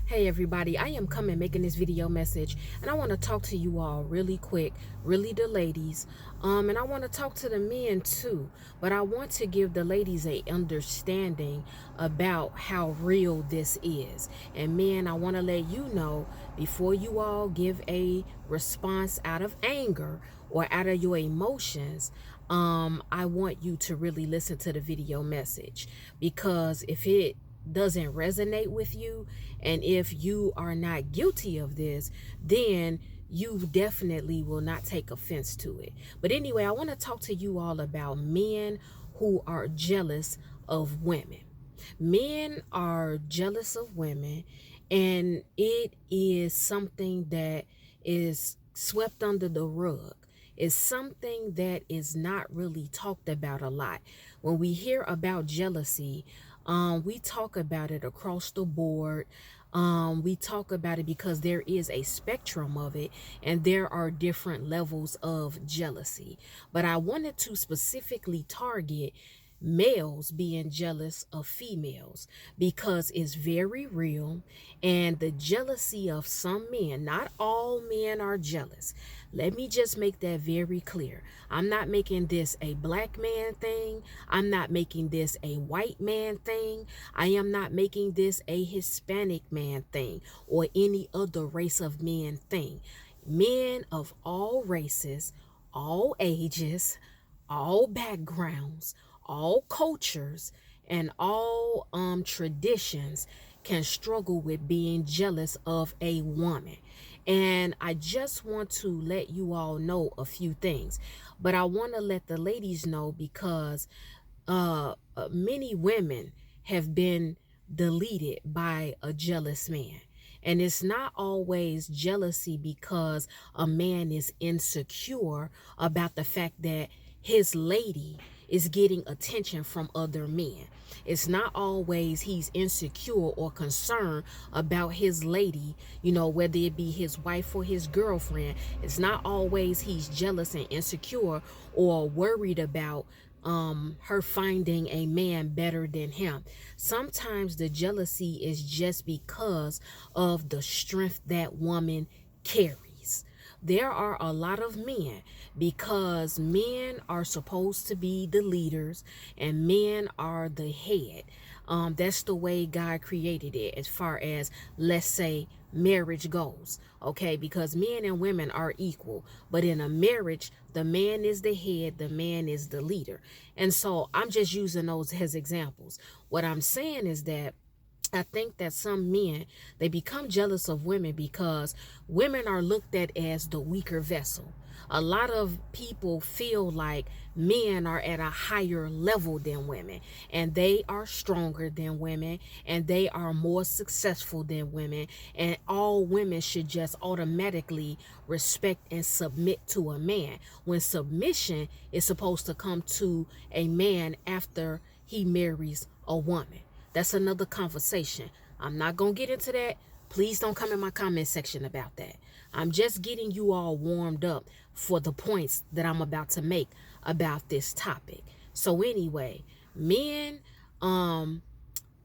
Hey everybody, I am coming making this video message, and I want to talk to you all really quick, really the ladies, and I want to talk to the men too, but I want to give the ladies a understanding about how real this is. And men, I want to let you know before you all give a response out of anger or out of your emotions. I want you to really listen to the video message, because if it doesn't resonate with you, and if you are not guilty of this, then you definitely will not take offense to it. But anyway, I want to talk to you all about men who are jealous of women. Men are jealous of women, and it is something that is swept under the rug. It's something that is not really talked about a lot. When we hear about jealousy, we talk about it across the board. We talk about it because there is a spectrum of it, and there are different levels of jealousy. But I wanted to specifically target males being jealous of females, because it's very real. And the jealousy of some men, not all men are jealous. Let me just make that very clear. I'm not making this a black man thing. I'm not making this a white man thing. I am not making this a Hispanic man thing or any other race of men thing. Men of all races, all ages, all backgrounds, all cultures, and all traditions can struggle with being jealous of a woman. And I just want to let you all know a few things, but I want to let the ladies know, because many women have been deleted by a jealous man. And it's not always jealousy because a man is insecure about the fact that his lady is getting attention from other men. It's not always he's insecure or concerned about his lady, whether it be his wife or his girlfriend. It's not always he's jealous and insecure or worried about her finding a man better than him. Sometimes the jealousy is just because of the strength that woman carries. There are a lot of men, because men are supposed to be the leaders and men are the head. That's the way God created it, as far as, let's say, marriage goes. Okay, because men and women are equal, but in a marriage, the man is the head, the man is the leader. And so I'm just using those as examples. What I'm saying is that I think that some men, they become jealous of women because women are looked at as the weaker vessel. A lot of people feel like men are at a higher level than women, and they are stronger than women, and they are more successful than women, and all women should just automatically respect and submit to a man, when submission is supposed to come to a man after he marries a woman. That's another conversation. I'm not going to get into that. Please don't come in my comment section about that. I'm just getting you all warmed up for the points that I'm about to make about this topic. So anyway, men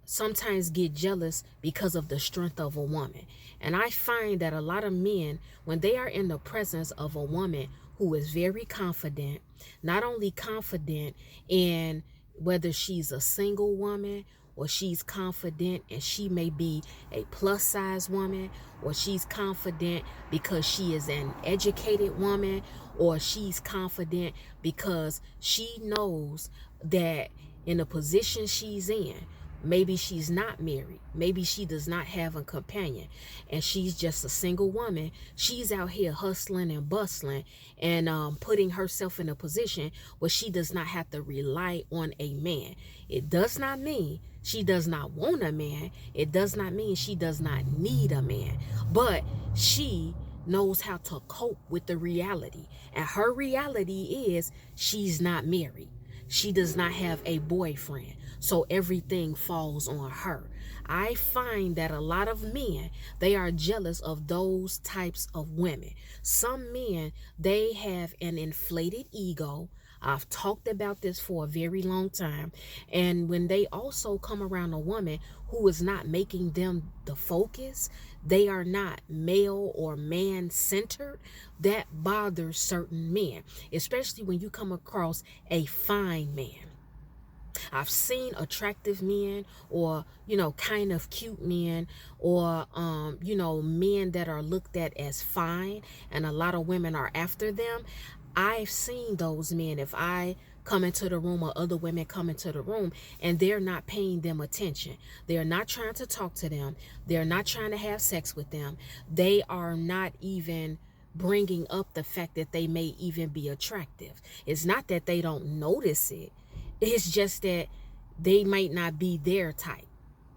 sometimes get jealous because of the strength of a woman. And I find that a lot of men, when they are in the presence of a woman who is very confident, not only confident in whether she's a single woman, or she's confident and she may be a plus size woman, or she's confident because she is an educated woman, or she's confident because she knows that in the position she's in, maybe she's not married, maybe she does not have a companion, and she's just a single woman. She's out here hustling and bustling and putting herself in a position where she does not have to rely on a man. It does not mean she does not want a man. It does not mean she does not need a man, but she knows how to cope with the reality. And her reality is she's not married. She does not have a boyfriend, so everything falls on her. I find that a lot of men, they are jealous of those types of women. Some men, they have an inflated ego. I've talked about this for a very long time. And when they also come around a woman who is not making them the focus, they are not male or man centered, that bothers certain men, especially when you come across a fine man. I've seen attractive men, or kind of cute men, or men that are looked at as fine, and a lot of women are after them. I've seen those men. If I come into the room or other women come into the room and they're not paying them attention, they're not trying to talk to them, they're not trying to have sex with them, they are not even bringing up the fact that they may even be attractive. It's not that they don't notice it, it's just that they might not be their type.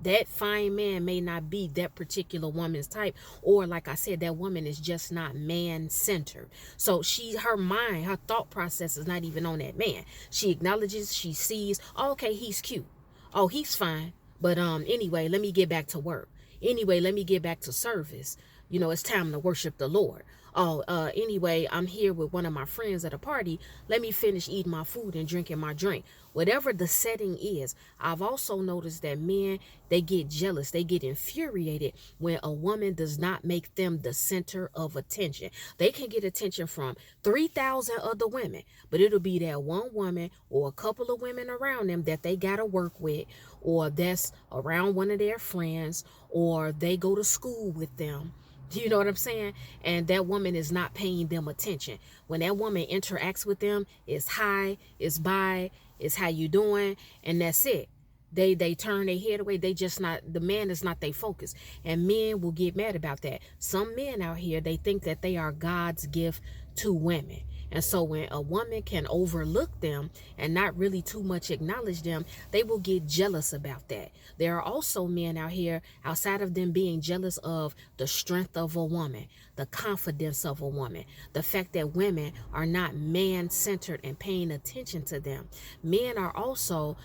That fine man may not be that particular woman's type, or like I said, that woman is just not man-centered. So her mind, her thought process is not even on that man. She acknowledges, she sees, oh, okay, he's cute. Oh, he's fine. But anyway, let me get back to work. Anyway, let me get back to service. It's time to worship the Lord. Oh, anyway, I'm here with one of my friends at a party. Let me finish eating my food and drinking my drink. Whatever the setting is, I've also noticed that men, they get jealous. They get infuriated when a woman does not make them the center of attention. They can get attention from 3,000 other women, but it'll be that one woman or a couple of women around them that they got to work with, or that's around one of their friends, or they go to school with them. You know what I'm saying? And that woman is not paying them attention. When that woman interacts with them, it's hi, it's bye, it's how you doing, and that's it. They turn their head away. They just not, the man is not their focus. And men will get mad about that. Some men out here, they think that they are God's gift to women. And so when a woman can overlook them and not really too much acknowledge them, they will get jealous about that. There are also men out here, outside of them being jealous of the strength of a woman, the confidence of a woman, the fact that women are not man-centered and paying attention to them. Men are also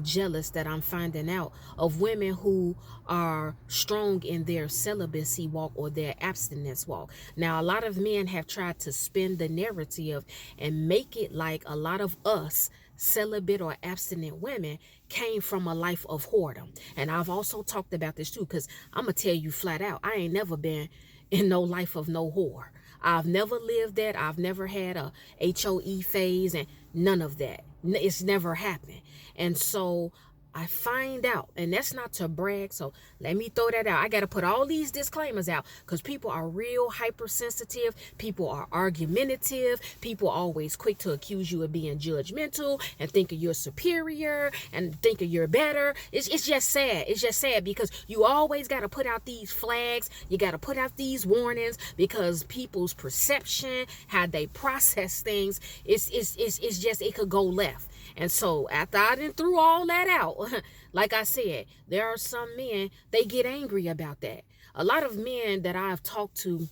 jealous, that I'm finding out, of women who are strong in their celibacy walk or their abstinence walk. Now, a lot of men have tried to spin the narrative and make it like a lot of us celibate or abstinent women came from a life of whoredom. And I've also talked about this too, because I'm going to tell you flat out, I ain't never been in no life of no whore. I've never lived that. I've never had a HOE phase and none of that. It's never happened. And so I find out, and that's not to brag, so let me throw that out. I got to put all these disclaimers out because people are real hypersensitive. People are argumentative. People are always quick to accuse you of being judgmental and thinking you're superior and thinking you're better. It's just sad. It's just sad because you always got to put out these flags. You got to put out these warnings because people's perception, how they process things, it's just, it could go left. And so after I done threw all that out, like I said, there are some men, they get angry about that. A lot of men that I've talked to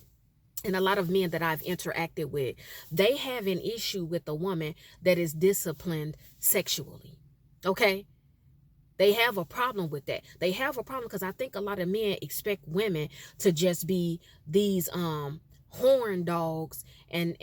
and a lot of men that I've interacted with, they have an issue with a woman that is disciplined sexually. Okay? They have a problem with that. They have a problem because I think a lot of men expect women to just be these horn dogs and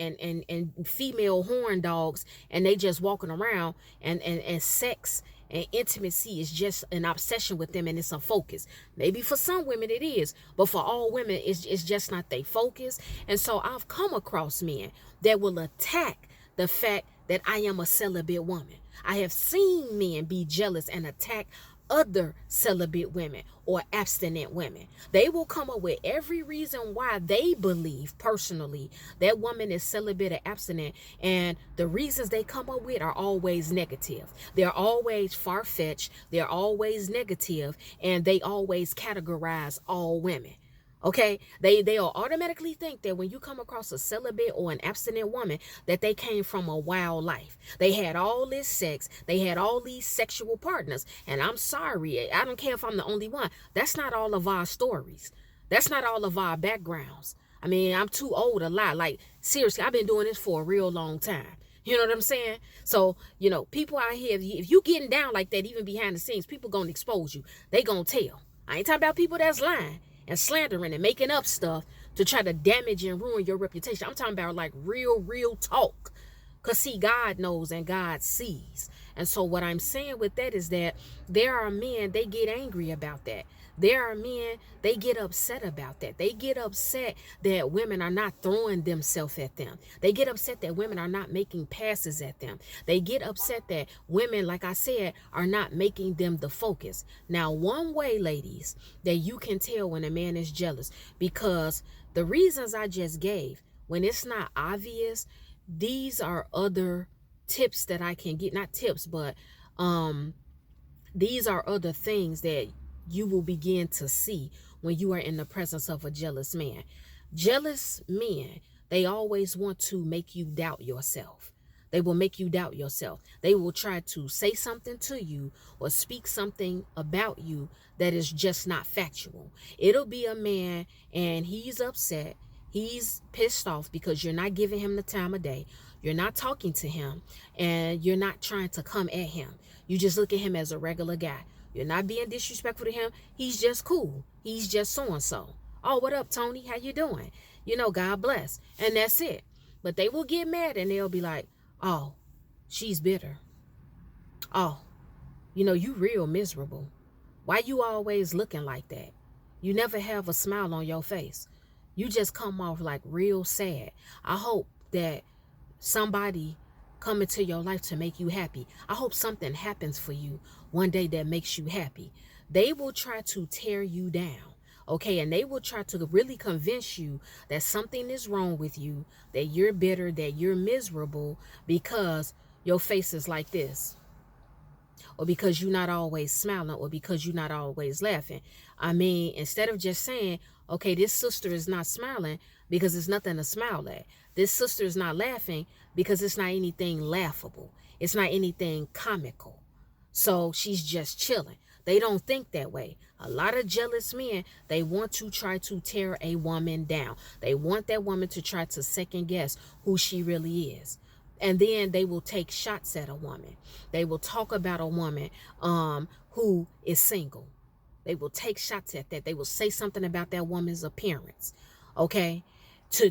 female horn dogs, and they just walking around and sex and intimacy is just an obsession with them, and it's a focus. Maybe for some women it is, but for all women it's just not their focus. And so I've come across men that will attack the fact that I am a celibate woman. I have seen men be jealous and attack other celibate women or abstinent women. They will come up with every reason why they believe personally that woman is celibate or abstinent, and the reasons they come up with are always negative. They're always far-fetched, they're always negative, and they always categorize all women. Okay, they'll automatically think that when you come across a celibate or an abstinent woman, that they came from a wild life. They had all this sex, they had all these sexual partners, and I'm sorry, I don't care if I'm the only one. That's not all of our stories. That's not all of our backgrounds. I mean, I'm too old to lie. Like, seriously, I've been doing this for a real long time. You know what I'm saying? So, people out here, if you getting down like that, even behind the scenes, people gonna expose you. They gonna tell. I ain't talking about people that's lying and slandering and making up stuff to try to damage and ruin your reputation. I'm talking about like real talk. Because see, God knows and God sees. And so what I'm saying with that is that there are men, they get angry about that. There are men, they get upset about that. They get upset that women are not throwing themselves at them. They get upset that women are not making passes at them. They get upset that women, like I said, are not making them the focus. Now, one way, ladies, that you can tell when a man is jealous, because the reasons I just gave, when it's not obvious, these are other tips that I can get, not tips, but these are other things that you will begin to see when you are in the presence of a jealous man. Jealous men, they always want to make you doubt yourself. They will make you doubt yourself. They will try to say something to you or speak something about you that is just not factual. It'll be a man and he's upset. He's pissed off because you're not giving him the time of day. You're not talking to him and you're not trying to come at him. You just look at him as a regular guy. You're not being disrespectful to him. He's just cool. He's just so-and-so. Oh, what up, Tony? How you doing? You know, God bless. And that's it. But they will get mad and they'll be like, oh, she's bitter. Oh, you know, you real miserable. Why you always looking like that? You never have a smile on your face. You just come off like real sad. I hope that somebody come into your life to make you happy. I hope something happens for you one day that makes you happy. They will try to tear you down, okay? And they will try to really convince you that something is wrong with you, that you're bitter, that you're miserable because your face is like this, or because you're not always smiling, or because you're not always laughing. I mean, instead of just saying, okay, this sister is not smiling because there's nothing to smile at. This sister is not laughing because it's not anything laughable. It's not anything comical. So she's just chilling. They don't think that way. A lot of jealous men, they want to try to tear a woman down. They want that woman to try to second guess who she really is. And then they will take shots at a woman. They will talk about a woman who is single. They will take shots at that. They will say something about that woman's appearance. Okay?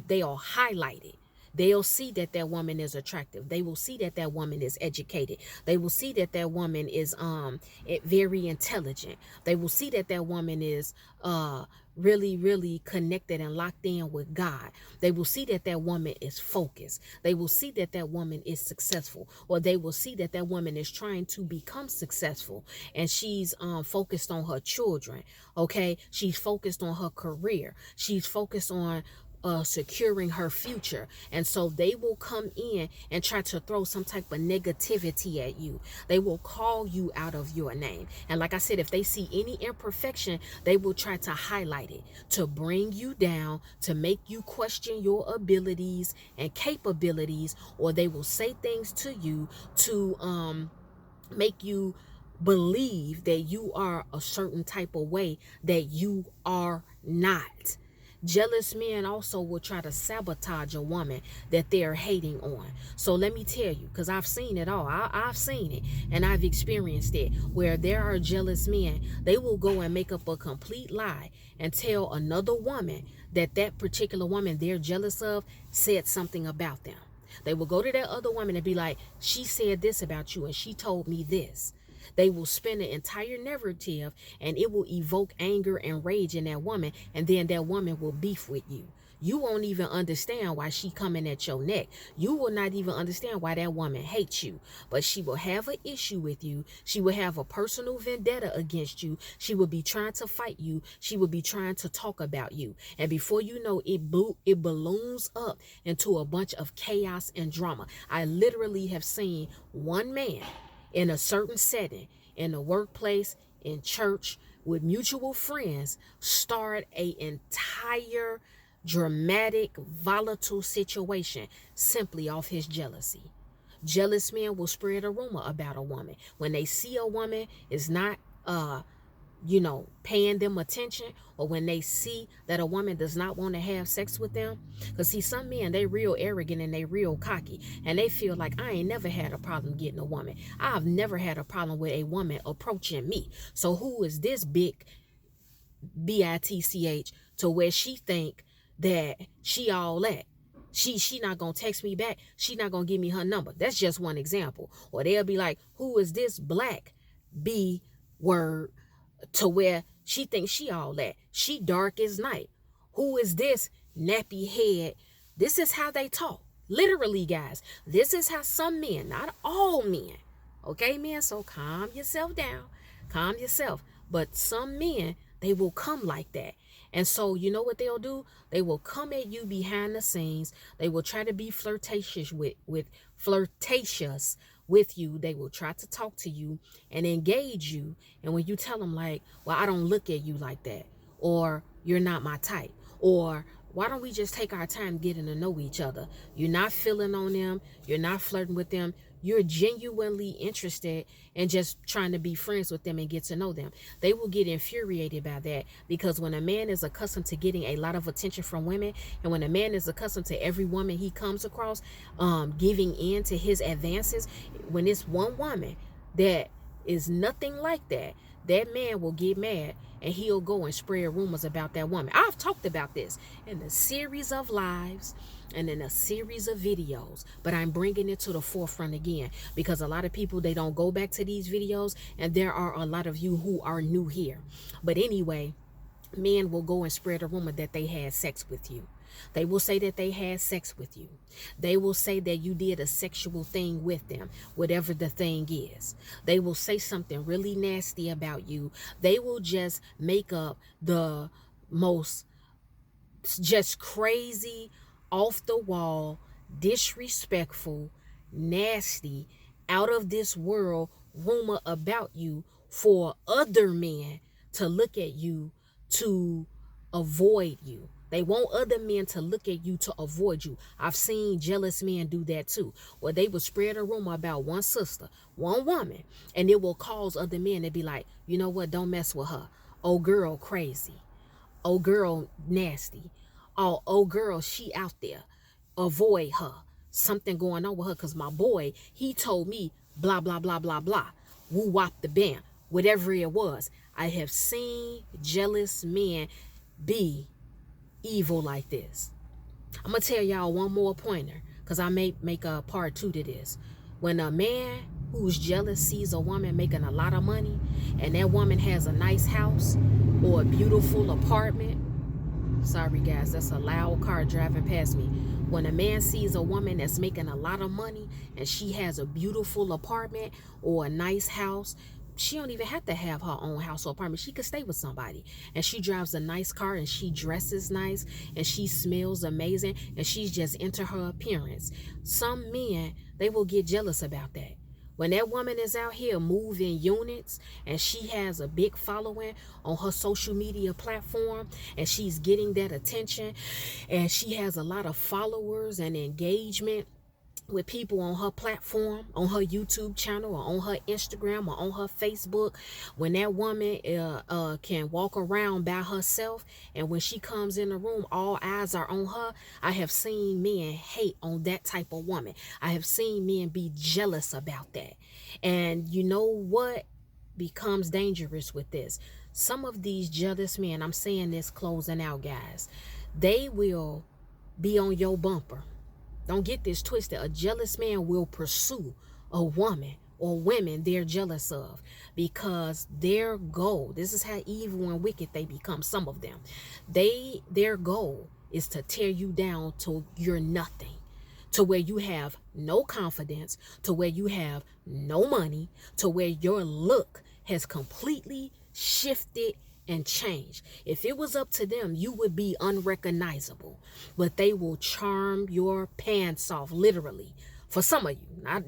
They'll highlight it. They'll see that that woman is attractive. They will see that that woman is educated. They will see that that woman is very intelligent. They will see that that woman is really connected and locked in with God. They will see that that woman is focused. They will see that that woman is successful, or they will see that that woman is trying to become successful, and she's focused on her children. Okay, she's focused on her career. She's focused on securing her future. And so they will come in and try to throw some type of negativity at you. They will call you out of your name. And like I said, if they see any imperfection, they will try to highlight it, to bring you down, to make you question your abilities and capabilities, or they will say things to you to make you believe that you are a certain type of way that you are not. Jealous men also will try to sabotage a woman that they're hating on. So let me tell you, because I've seen it all. I've seen it and I've experienced it, where there are jealous men. They will go and make up a complete lie and tell another woman that that particular woman they're jealous of said something about them. They will go to that other woman and be like, she said this about you and she told me this. They will spin an entire narrative and it will evoke anger and rage in that woman, and then that woman will beef with you. You won't even understand why she coming at your neck. You will not even understand why that woman hates you. But she will have an issue with you. She will have a personal vendetta against you. She will be trying to fight you. She will be trying to talk about you. And before you know, it balloons up into a bunch of chaos and drama. I literally have seen one man in a certain setting, in the workplace, in church, with mutual friends, start a entire dramatic, volatile situation simply off his jealousy. Jealous men will spread a rumor about a woman. When they see a woman is not paying them attention, or when they see that a woman does not want to have sex with them. Because see, some men, they real arrogant and they real cocky, and they feel like, I ain't never had a problem getting a woman. I've never had a problem with a woman approaching me. So who is this big bitch to where she think that she all that? She not gonna text me back. She not gonna give me her number. That's just one example. Or they'll be like, who is this black B word, to where she thinks she all that. She dark as night. Who is this nappy head? This is how they talk. Literally, guys. This is how some men, not all men, okay, men? So calm yourself down. Calm yourself. But some men, they will come like that. And so you know what they'll do? They will come at you behind the scenes. They will try to be flirtatious with you. They will try to talk to you and engage you. And when you tell them like, well, I don't look at you like that, or you're not my type, or why don't we just take our time getting to know each other? You're not feeling on them. You're not flirting with them. You're genuinely interested in just trying to be friends with them and get to know them. They will get infuriated by that, because when a man is accustomed to getting a lot of attention from women, and when a man is accustomed to every woman he comes across giving in to his advances, when it's one woman that is nothing like that, that man will get mad and he'll go and spread rumors about that woman. I've talked about this in a series of lives and in a series of videos, but I'm bringing it to the forefront again because a lot of people, they don't go back to these videos, and there are a lot of you who are new here. But anyway, men will go and spread a rumor that they had sex with you. They will say that they had sex with you. They will say that you did a sexual thing with them, whatever the thing is. They will say something really nasty about you. They will just make up the most just crazy, off the wall, disrespectful, nasty, out of this world rumor about you for other men to look at you to avoid you. They want other men to look at you to avoid you. I've seen jealous men do that too, where they will spread a rumor about one sister, one woman, and it will cause other men to be like, you know what, don't mess with her. Oh girl, crazy. Oh girl, nasty. Oh girl, she out there. Avoid her. Something going on with her, because my boy, he told me blah, blah, blah, blah, blah. Woo wop the bam. Whatever it was. I have seen jealous men be evil like this. I'm going to tell y'all one more pointer, because I may make a part 2 to this. When a man who's jealous sees a woman making a lot of money, and that woman has a nice house or a beautiful apartment, sorry guys, that's a loud car driving past me. When a man sees a woman that's making a lot of money and she has a beautiful apartment or a nice house, she don't even have to have her own house or apartment. She could stay with somebody, and she drives a nice car, and she dresses nice, and she smells amazing, and she's just into her appearance. Some men, they will get jealous about that. When that woman is out here moving units and she has a big following on her social media platform, and she's getting that attention, and she has a lot of followers and engagement with people on her platform, on her YouTube channel, or on her Instagram, or on her Facebook, when that woman can walk around by herself, and when she comes in the room, all eyes are on her, I have seen men hate on that type of woman. I have seen men be jealous about that. And you know what becomes dangerous with this? Some of these jealous men, I'm saying this closing out, guys, they will be on your bumper. Don't get this twisted. A jealous man will pursue a woman or women they're jealous of, because their goal, this is how evil and wicked they become, some of them. Their goal is to tear you down to you're nothing, to where you have no confidence, to where you have no money, to where your look has completely shifted and change. If it was up to them, you would be unrecognizable. But they will charm your pants off, literally. For some of you,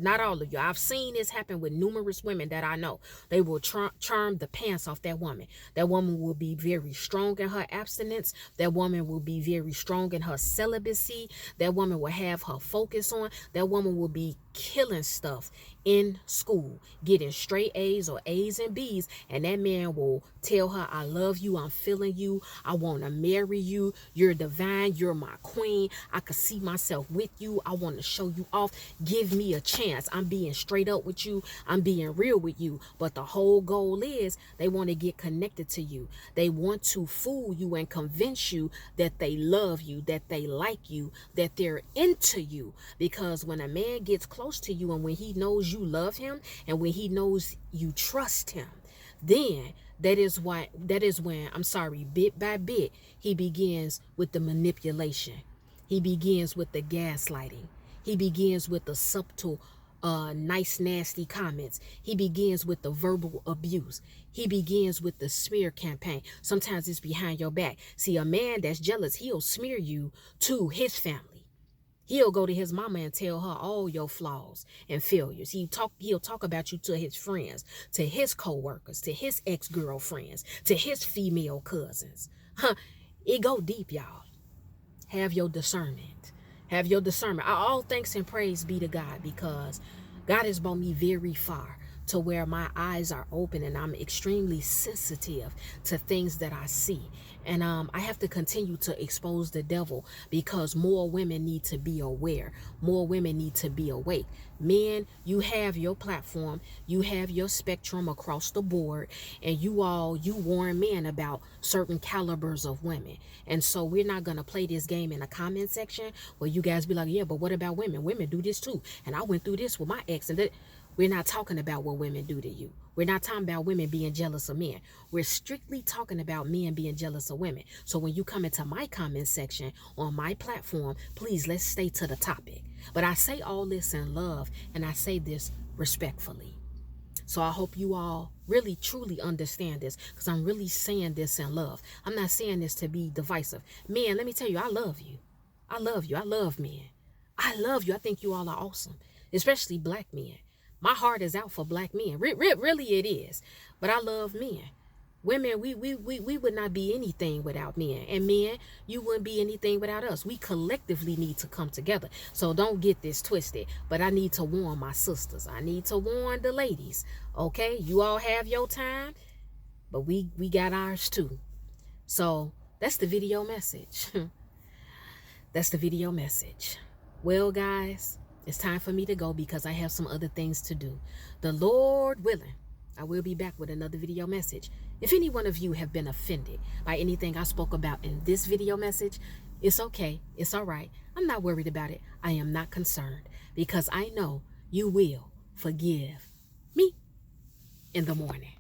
not all of you. I've seen this happen with numerous women that I know. They will charm the pants off that woman. That woman will be very strong in her abstinence. That woman will be very strong in her celibacy. That woman will have her focus on. That woman will be killing stuff in school, getting straight A's or A's and B's, and that man will tell her, I love you, I'm feeling you, I want to marry you, you're divine, you're my queen, I could see myself with you, I want to show you off, give me a chance, I'm being straight up with you, I'm being real with you. But the whole goal is they want to get connected to you. They want to fool you and convince you that they love you, that they like you, that they're into you. Because when a man gets close to you and when he knows you love him and when he knows you trust him, then that is when, I'm sorry, bit by bit, he begins with the manipulation. He begins with the gaslighting. He begins with the subtle, nice, nasty comments. He begins with the verbal abuse. He begins with the smear campaign. Sometimes it's behind your back. See, a man that's jealous, he'll smear you to his family. He'll go to his mama and tell her all your flaws and failures. He'll talk about you to his friends, to his co-workers, to his ex-girlfriends, to his female cousins. It go deep, y'all. Have your discernment. Have your discernment. All thanks and praise be to God, because God has brought me very far to where my eyes are open and I'm extremely sensitive to things that I see. And I have to continue to expose the devil, because more women need to be aware. More women need to be awake. Men, you have your platform. You have your spectrum across the board. And you warn men about certain calibers of women. And so we're not going to play this game in the comment section where you guys be like, yeah, but what about women? Women do this too. And I went through this with my ex. And that. We're not talking about what women do to you. We're not talking about women being jealous of men. We're strictly talking about men being jealous of women. So when you come into my comment section on my platform, please, let's stay to the topic. But I say all this in love, and I say this respectfully. So I hope you all really, truly understand this, because I'm really saying this in love. I'm not saying this to be divisive. Men, let me tell you, I love you. I love you. I love men. I love you. I think you all are awesome, especially black men. My heart is out for black men. Really it is. But I love men. Women, we would not be anything without men. And men, you wouldn't be anything without us. We collectively need to come together. So don't get this twisted. But I need to warn my sisters. I need to warn the ladies. Okay? You all have your time, but we got ours too. So that's the video message. That's the video message. Well, guys, it's time for me to go because I have some other things to do. The Lord willing, I will be back with another video message. If any one of you have been offended by anything I spoke about in this video message, it's okay. It's all right. I'm not worried about it. I am not concerned, because I know you will forgive me in the morning.